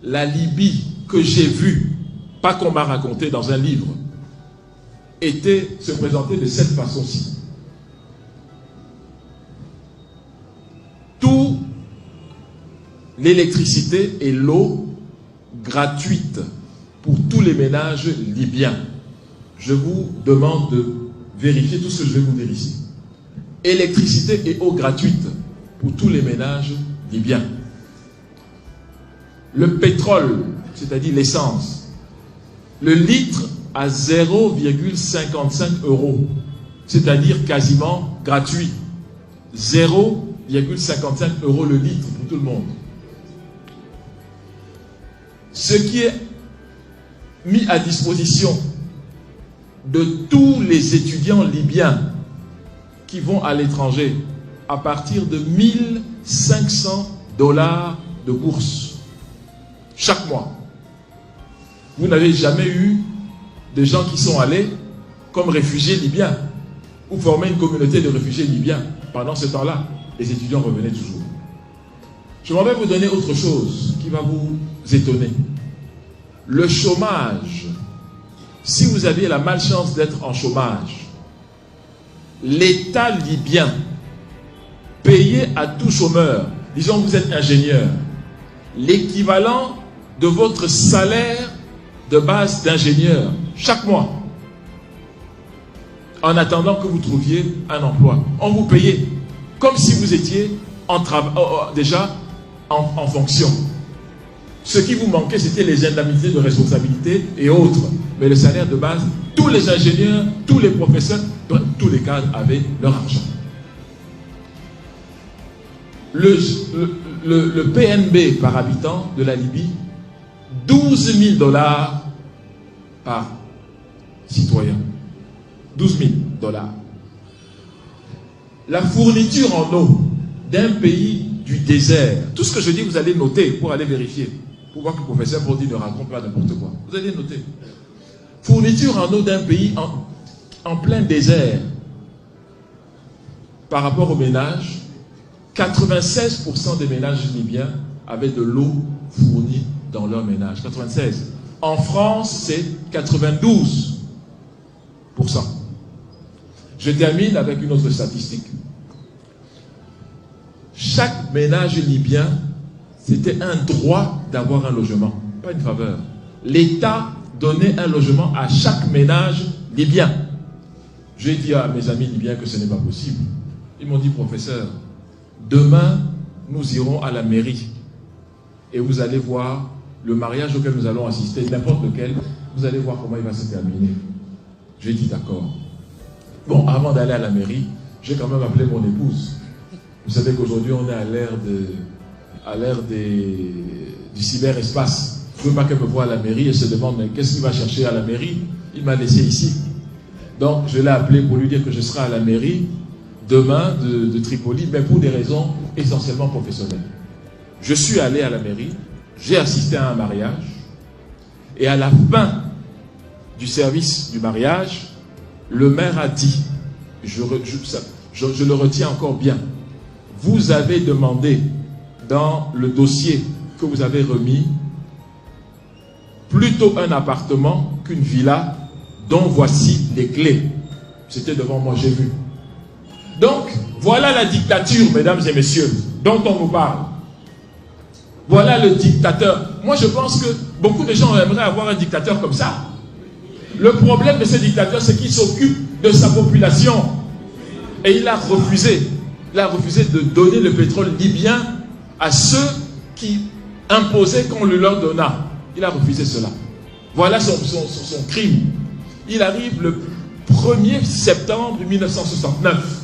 la Libye que j'ai vue, pas qu'on m'a raconté dans un livre, se présentait de cette façon-ci. Tout l'électricité et l'eau gratuite pour tous les ménages libyens. Je vous demande de vérifier tout ce que je vais vous dire ici. Électricité et eau gratuite pour tous les ménages libyens. Le pétrole, c'est-à-dire l'essence, le litre à 0,55 €, c'est-à-dire quasiment gratuit. 0,55 € le litre pour tout le monde. Ce qui est mis à disposition de tous les étudiants libyens qui vont à l'étranger à partir de 1 500 $ de bourse chaque mois. Vous n'avez jamais eu de gens qui sont allés comme réfugiés libyens ou former une communauté de réfugiés libyens. Pendant ce temps-là, les étudiants revenaient toujours. Je m'en vais vous donner autre chose qui va vous étonner. Le chômage. Si vous aviez la malchance d'être en chômage, l'État libyen payait à tout chômeur, disons que vous êtes ingénieur, l'équivalent de votre salaire de base d'ingénieur chaque mois, en attendant que vous trouviez un emploi. On vous payait comme si vous étiez déjà en fonction. Ce qui vous manquait, c'était les indemnités de responsabilité et autres. Mais le salaire de base, tous les ingénieurs, tous les professeurs, tous les cadres avaient leur argent. Le PNB par habitant de la Libye, 12 000 $ par citoyen. 12 000 $. La fourniture en eau d'un pays du désert, tout ce que je dis, vous allez noter pour aller vérifier, pour voir que le professeur Brody ne raconte pas n'importe quoi. Vous allez noter. Fourniture en eau d'un pays en plein désert, par rapport aux ménages, 96% des ménages libyens avaient de l'eau fournie dans leur ménage. 96. En France, c'est 92%. Je termine avec une autre statistique. Chaque ménage libyen, c'était un droit d'avoir un logement, pas une faveur. L'État donnait un logement à chaque ménage libyen. J'ai dit à mes amis libyens que ce n'est pas possible. Ils m'ont dit, professeur, demain, nous irons à la mairie et vous allez voir le mariage auquel nous allons assister, n'importe lequel, vous allez voir comment il va se terminer. J'ai dit d'accord. Bon, avant d'aller à la mairie, j'ai quand même appelé mon épouse. Vous savez qu'aujourd'hui, on est à l'ère du cyberespace. Je ne veux pas qu'elle me voie à la mairie et se demande, mais qu'est-ce qu'il va chercher à la mairie? Il m'a laissé ici. Donc, je l'ai appelé pour lui dire que je serai à la mairie demain de Tripoli, mais pour des raisons essentiellement professionnelles. Je suis allé à la mairie, j'ai assisté à un mariage, et à la fin du service du mariage, le maire a dit, je le retiens encore bien, vous avez demandé dans le dossier que vous avez remis plutôt un appartement qu'une villa dont voici les clés. C'était devant moi, j'ai vu. Donc, voilà la dictature, mesdames et messieurs, dont on nous parle. Voilà le dictateur. Moi, je pense que beaucoup de gens aimeraient avoir un dictateur comme ça. Le problème de ce dictateur, c'est qu'il s'occupe de sa population. Et il a refusé. Il a refusé de donner le pétrole libyen à ceux qui imposaient qu'on le leur donna. Il a refusé cela. Voilà son crime. Il arrive le 1er septembre 1969.